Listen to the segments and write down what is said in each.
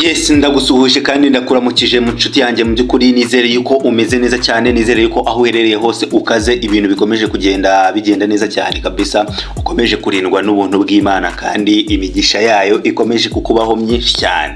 Yes, ndagusuhuje kandi ndakuramukije mu nshuti yanjye mu by'ukuri nizere yuko umeze neza cyane, nizere yuko aho uherereye hose ukaze ibintu bikomeje bigenda neza cyane kabisa, ukomeje kurindwa n'ubuntu bw'Imana kandi imigisha yayo ikomeje kukubaho myinshi cyane.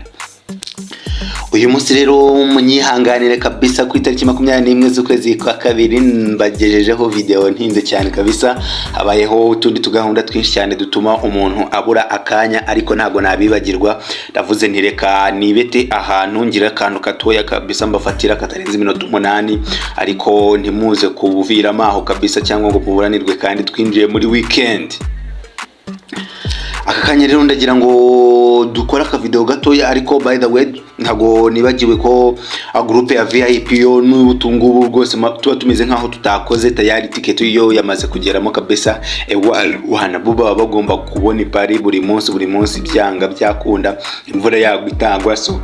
Uyu munsi rero munyihanganire kabisa ku itariki 21 z'ukwezi kwa kabiri mbagejejeho video ntinze cyane kabisa. Habayeho utundi tugahunda twinshi cyane dutuma umuntu abura akanya, ariko ntago nabibagirwa. Ndavuze ntireka nibete ahantu ngira akantu katoya kabisa mbafatira katarenze iminota 8, ariko ntimuze kubuviramo aho kabisa cyangwa ngo muburanirwe kandi twinjiye muri weekend. Akakanya rero ndagira ngo dukora ka video gatoya, ariko by the way ntago nibagiwe ko a groupe ya VIP yo n'ubutungubu rwose tuba tumeze nkaho tutakoze tayari ticket yo yamaze kugeramo kabisa. Wana buba bagomba kubona ipari buri munsi byanga byakunda imvura yagwitangwa, so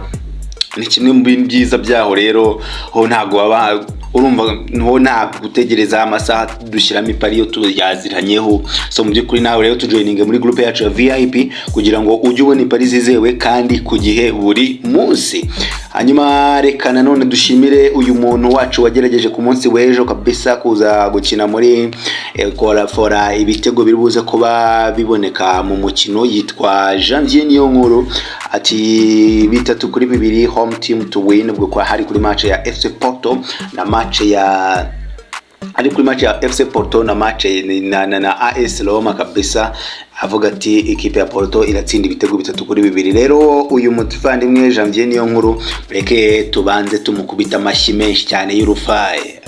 ni kimwe mu byiza byaho rero ho ntago baba urumva no nta gutegereza amasaha dushyiramo ipari yo tuyaziranyeho. So mu by'ukuri nawe rero tujoininge muri groupe yacu ya VIP kugira ngo ujye ubona ipari zizewe kandi ku gihe buri munsi. Hanyuma reka nanone dushimire uyu muntu wacu wagerageje ku munsi w'ejo kabisa kuza gukina muri fora ibitego biribuze kuba biboneka mu mukino. Yitwa Janvier Niyonkuru, ati 3-2 home team to win, ubwo kwa hari kuri match ya FC Porto na match ya FC Porto na match na AS Roma kabisa. Avuga ati ikipe ya Porto iratsinda ibitego 3-2. Rero uyu muvandimwe Janvier Niyonkuru reke tubanze tumukubita amashyi menshi cyane y'urufaye.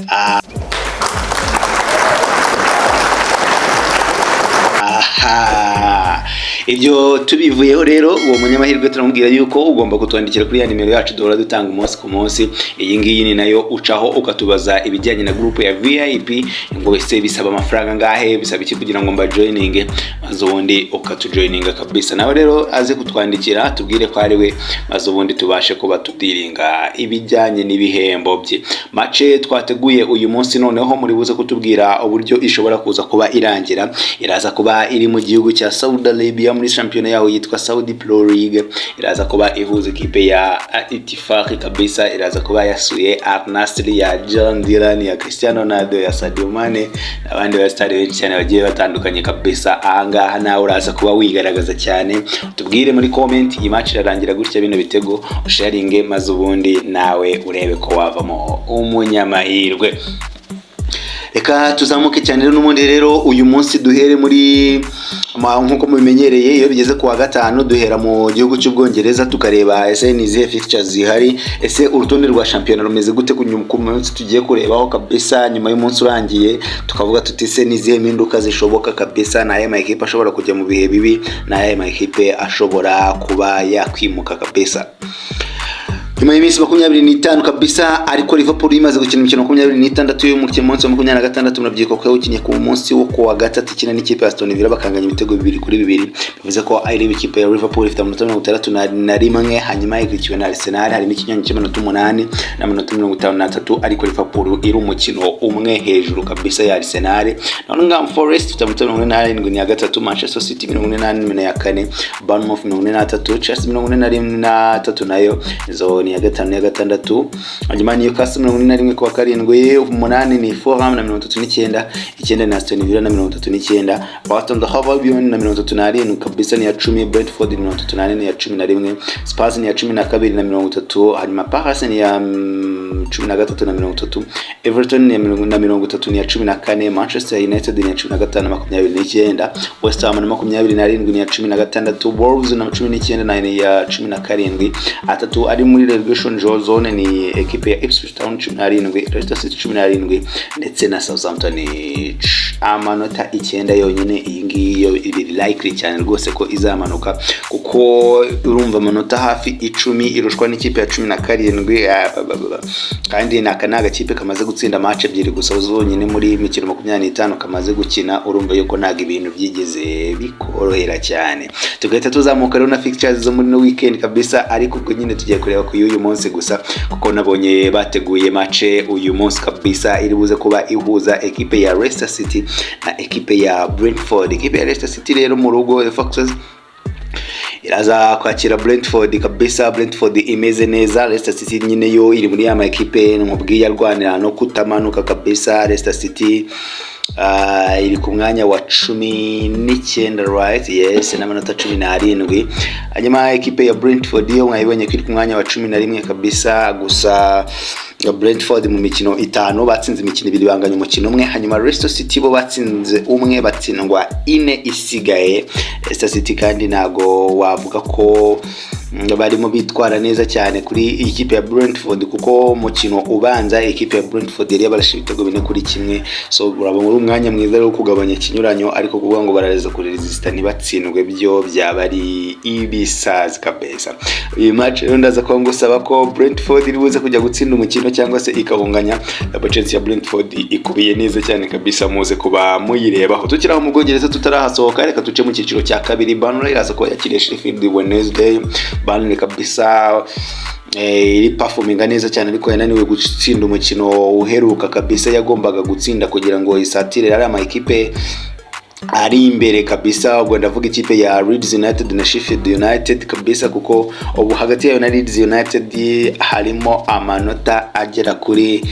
Ibyo tubivuyeho rero uwo munyamahirwe turamubwira yuko ugomba kutwandikira kuri ya nimero yacu duhora dutanga umunsi ku munsi. Iyi ngiyi ni nayo ucaho ukatubaza ibijyanye na groupe ya VIP, ngo ese bisaba amafaranga ngahe, bisaba iki kugira ngo mba joininge, maze ubundi ukatujoininga kabisa. Nawe rero aze kutwandikira tubwire ko ari we, maze ubundi tubashe kuba tudiringa ibijyanye n'ibihembo bye. Mace twateguye uyu munsi noneho muri buze kutubwira uburyo ishobora kuza kuba irangira. Iraza kuba iri mu gihugu cya Saudi Arabia muri champion yaho yitwa Saudi Pro League. Iraza kuba ihuza ikipe ya Itifaki kabisa, iraza kuba yasuye Al Nassr ya John Diran, ya Cristiano Ronaldo, ya Sadio Mane n'abandi basitari benshi cyane bagiye batandukanye kabisa. Ahangaha nawe uraza kuba wigaragaza cyane, tubwire muri comment iyi match irarangira gutya bino bitego, usharinge maze ubundi nawe urebe ko wavamo umunyamahirwe. Reka tuzamuke cyane rero n'umundi rero uyu munsi duhere muri nkuko mubimenyereye iyo bigeze ku wa gatanu duhera mu gihugu cy'Ubwongereza tukareba ese nizihe fixtures zihari, ese urutonde rwa champion rumeze gute ku munsi tugiye kurebaho kabisa. Nyuma y'umunsi urangiye tukavuga tuti se nizihe mpinduka zishoboka kabisa, na aya equipe ashobora kujya mu bihe bibi, na aya equipe ashobora kuba yakwimuka kabisa. Nyuma y'imisi 25 kabisa, ariko Liverpool imaze gukina imikino 26 yo mu munsi wa 26 murabyiko ko ukinye ku munsi wo kuwa gatatu ikina n'ikipe ya Aston Villa bakanganya ibitego 2-2. Bivuze ko ari ikipe ya Liverpool ifite amanota 61, hanyuma ikurikiwe na Arsenal harimo ikinyonyo cy'amanota 8 n'amanota 53, ariko Liverpool iri umukino umwe hejuru kabisa ya Arsenal. Nottingham Forest ifite amanota 87 ni ya gatatu, Manchester City 88 ni ya kane, Bournemouth 83, Chelsea 83 nayo izo ni ya gatanu ya gatandatu. Hanyuma Newcastle 41 kwa karindwi, 8 ni Fulham na 39, 9 ni Aston Villa na 39, Brighton and Hove Albion na 37 kabisa ni ya 10, Brentford ni 38 ni ya 11, Spurs ni ya 12 na 30, hanyuma Palace ni ya 13 na 30, Everton ni ya 30 ni ya 14, Manchester United ni ya 15 na 29, West Ham na 27 ni ya 16, Wolves na 19 na ya 17. Atatu ari muri relegation zone ni equipe ya Ipswich Town 17, Leicester City 17 ndetse na Southampton amanota 9 yonyine. Iyi ngiyo iri likely cyane rwose ko izamanuka, kuko urumva amanota hafi 10 irushwa n'ikipe ya 17, kandi nakanaga kipe kamaze gutsinda match ebyiri gusa zonyine muri mikino 25 kamaze gukina. Urumva yuko naga ibintu byigeze bikorohera cyane. Tugahita tuzamuka rero na fixtures zo muri no weekend kabisa, ariko ubwo nyine tugiye kureba ku uyu munsi gusa, kuko nabonye bateguye match uyu munsi kabisa iri buze kuba ihuza equipe ya Leicester City na equipe ya Brentford. Equipe ya Leicester City rero mu rugo Foxes iraza kwakira Brentford kabisa. Brentford imeze neza. Leicester City nyine yo iri muri ya ma equipe n'umubwiye arwanira no kutamanuka kabisa. Leicester City iri ku mwanya wa 19 right, yes, n'amanota 17. Hanyuma equipe ya Brentford yo mwayibonye kuri ku mwanya wa 11 kabisa. Gusa Brentford mu mikino 5 batsinze imikino 2 banganya umukino umwe. Hanyuma Leicester City bo batsinze umwe batsindwa 4 isigaye. Leicester City kandi nago wavuga ko barimo bitwara neza cyane kuri ikipe ya Brentford, kuko umukino ubanza ikipe ya Brentford yari yabarashe ibitego 4-1. So urabona muri umwanya mwiza wo kugabanya ikinyuranyo, ariko kuvuga ngo barareza kuri resista ntibatsindwe byo byaba ari ibisazi kabisa. Iyi match rero ndaza ko ngusaba ko Brentford iribuze kujya gutsinda umukino cyangwa se ikahunganya. Double chance ya Brentford ikubiye neza cyane kabisa, muze kuba muyirebaho. Tukiraho mu Bwongereza tutarahasohoka, reka tuce mu cyiciro cya kabiri. Burnley iraza ko yakiriye Sheffield Wednesday. Burnley kabisa iri performinga neza cyane, ariko yananiwe gutsinda umukino uheruka kabisa. Yagombaga gutsinda kugira ngo isatire ari ama equipe ari imbere kabisa. Ubwo ndavuga ikipe ya Leeds United na Sheffield United kabisa, kuko ubu hagati yayo na Leeds United harimo amanota agera kuri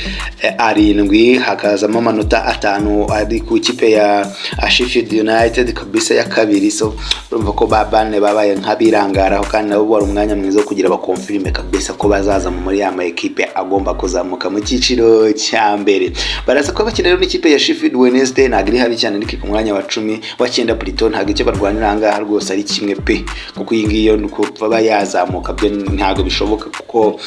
7, hakazamo amanota 5 ari ku ikipe ya Sheffield United kabisa ya kabiri. So urumva ko babane babaye nk'abirangaraho, kandi nabo bari umwanya mwiza wo kugira bakonfirme kabisa ko bazaza muri ya ma equipe agomba kuzamuka mu cyiciro cya mbere. Baraza ko bakina rero n'ikipe ya Sheffield Wednesday, nagiri habi cyane ndiki ku mwanya wa 10 wa 9 Brighton. Ntago icyo barwanira anga rwose ari kimwe pe, kuko iyi ngiyo nuko baba yazamuka byo ntago bishoboka, kuko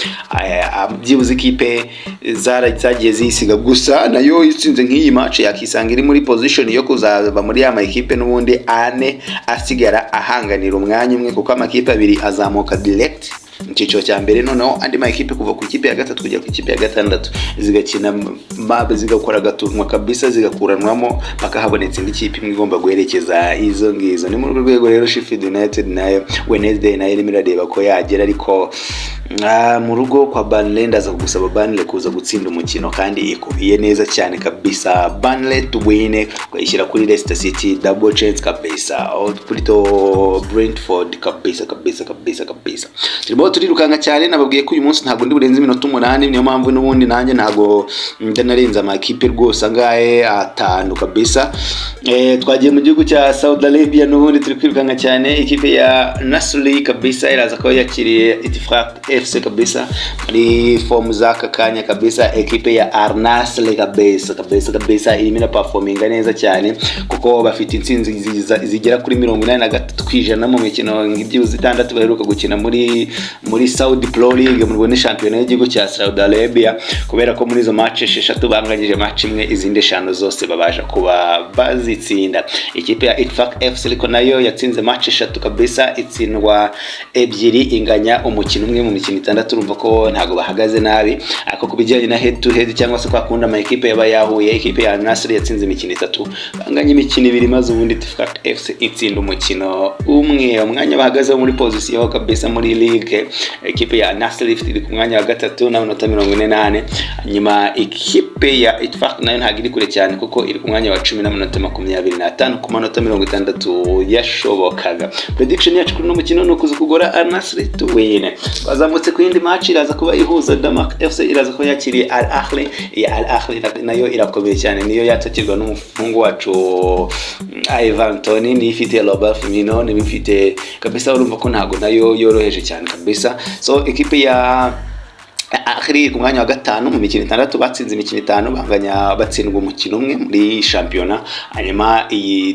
byibuze ikipe zagiye zisiga. Gusa nayo itsinze nk'iyi match yakisanga iri muri position yo kuzaba muri ya ma equipe n'ubundi ane asigara ahanganira umwanya umwe, kuko amakipe abiri azamuka direct mu cyiciro cya mbere. Noneho andi ma equipe kuva ku ikipe ya 3 kujya ku ikipe ya 6 zigakina mabe zigakora gatunwa kabisa, zigakuranwamo paka habonetse indi kipe imwe igomba guherekeza izo ngizo. Ni mu rwego rero Sheffield United nayo Wednesday nayo irimo iradeba ko yagera, ariko mu rugo kwa Burnley ndaza gusaba Burnley kuza gutsinda umukino kandi ikubiye neza cyane kabisa. Burnley to win kwishyira kuri Leicester City, double chance kabisa. Output Brentford kabisa. Turimo turirukanga cyane, nababwiye ko uyu munsi ntabwo ndi burenze iminota 8, niyo mpamvu n'ubundi nanjye ntago ndanarenza amakipe rwose angahe 5 kabisa. Twagiye mu gihugu cya Saudi Arabia, n'ubundi turi kwirukanga cyane. Ikipe ya Nasri kabisa iraza ko yakiriye Itifaq FC kabisa muri form zaka kanya kabisa. Ekipe ya Al Nassr kabisa irimo na performinga neza cyane, kuko bafite intsinzi zigera kuri 83% mu mikino nk'ibyuzi 6 baheruka gukina muri Saudi Pro League, mu Rwanda championnat y'igihugu cya Saudi Arabia, kubera ko muri izo match 6 banganyije match imwe, izindi 5 zose babasha kuba bazitsinda. Ikipe ya Itifaq FC ariko nayo yatsinze match 3 kabisa, itsindwa 2 inganya umukino umwe mu mikino 6. Urumva ko ntago bahagaze nabi, ariko kubijyanye na head to head cyangwa se kwakunda ama equipe yaba yahuye, ikipe ya Nasr yatsinze imikino 3 banganya imikino 2, maze ubundi Itifaq FC itsinda umukino umwe. Umwanya bahagaze muri position kabisa muri league, ikipe ya Nasr iri ku mwanya wa 3 n'amanota 48. Nyuma ikipe ya Itifaq nayo ntago iri kure cyane, kuko iri ku mwanya wa 10 n'amanota 25 ku manota 60 yashobokaga. Prediction yacu kuri no mukino no kuza kugora Al Nassr to win. Bazamutse ku yindi match iraza kuba ihuza Damak FC iraza ko yakiriye Al Ahly. Al Ahly nayo irakomeye cyane, niyo yatakirwa n'umuhungu wacu Ivan Toney, ni ifite Robert Firmino, ni ifite kabisa. Urumva ko ntago nayo yoroheje cyane kabisa. So ekipe ya Ahly ku mwanya wa 5 mu mikino 6 batsinze imikino 5 banganya batsindwa umukino umwe muri championnat. Hanyuma iyi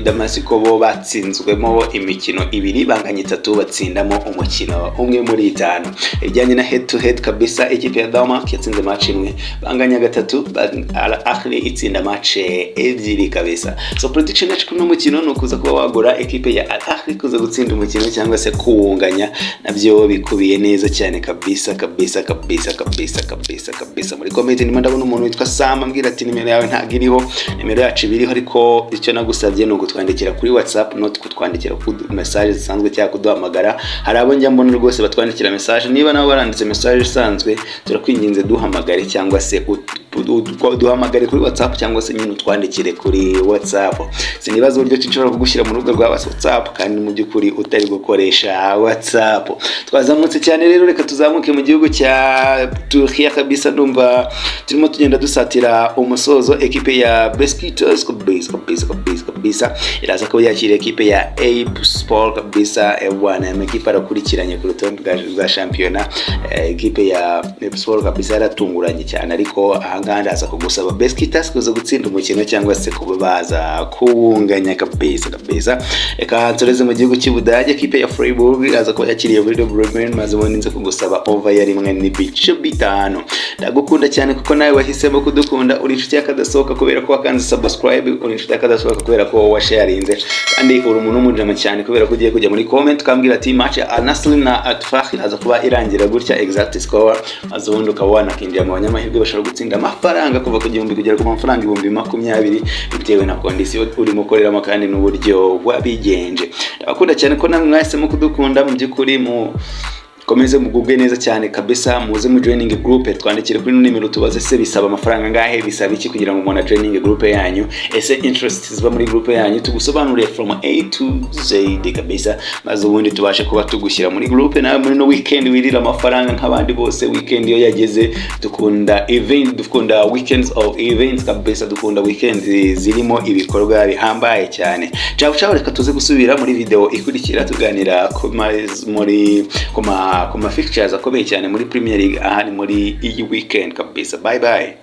Damasiko bo batsinzwemo imikino 2 banganya 3 batsindamo umukino umwe muri 5. Ijyanye na head to head kabisa, ikipe ya Damak yatsinze match imwe banganya 3, Ahly itsinda match 2 kabisa. So prediction yacu kuno mukino no kuza kuba wagora ekipe ya Ahly kuza gutsinda umukino cyangwa se kuwunganya, nabyo bikubiye neza cyane kabisa. Muri comment ndimo ndabona umuntu witwa Sam ambwira ati nimero yawe ntago iriho. Nimero yacu ibiriho, ariko icyo nagusabye no gutwandikira kuri WhatsApp, not kutwandikira ku message zisanzwe cyangwa kuduhamagara. Hari abo njya mbona rwose batwandikira message, niba nawe baranditse message isanzwe turakwinginze duhamagare cyangwa se duhamagare kuri WhatsApp cyangwa se nyine utwandikire kuri WhatsApp. Sinibaza uburyo nshobora kugushyira mu rubuga rwa WhatsApp kandi mu by'ukuri utari gukoresha WhatsApp. Twazamutse cyane rero, reka tuzamuke mu gihugu cya Turkiya kabisa. Ndumva turimo tugenda dusatira umusozo. Ekipe ya Besiktas kabisa iraza ko yakira ekipe ya Eyüp Spor kabisa. Bwana ekipe arakurikiranye ku rutonde rwa shampiyona. Ekipe ya Eyüp Spor kabisa yaratunguranye cyane, ariko ahangaha ndaza kugusaba Besiktas kuza gutsinda umukino cyangwa se kubaza kuwunganya kabisa. Eka tureze mu gihugu cy'Ubudage, ekipe ya Freiburg iraza ko yakiriye Werder Bremen, maze ubundi kugusaba over ya 1.5. Ndagukunda cyane kuko nawe wahisemo kudukunda, uri inshuti y'akadasohoka kubera ko wakanze subscribe, uri inshuti y'akadasohoka kubera ko washarinze, kandi uri umuntu w'umujama cyane kubera ko ugiye kujya muri comment ukambwira ati match Al-Nassr na Al-Fatih aza kuba irangira gutya exact score, maze ubundi ukaba wanakinjira mu banyamahirwe bashobora gutsinda amafaranga kuva ku 1000 kugera ku mafaranga 20,20 bitewe na condition urimo ukoreramo kandi n'uburyo wabigenje. Ndakunda cyane ko namwe mwahisemo kudukunda, mu by'ukuri mu komeze mugubwe neza cyane kabisa. Muze mu joining group, twandikire kuri nimero tubaze se bisaba amafaranga ngahe, bisaba iki kugira ngo umuntu joining group yanyu, ese interest ziba muri group yanyu, tugusobanurire from A to Z kabisa, maze ubundi tubashe kuba tugushyira muri group nawe muri no weekend wirira amafaranga nk'abandi bose. Weekend yo yageze dukunda event, dukunda weekends of events kabisa, dukunda weekend zirimo ibikorwa bihambaye cyane. Ciao, reka tuze gusubira muri video ikurikira tuganira muri kuma fixtures akomeye cyane muri Premier League ahari muri iyi weekend kabisa. Bye.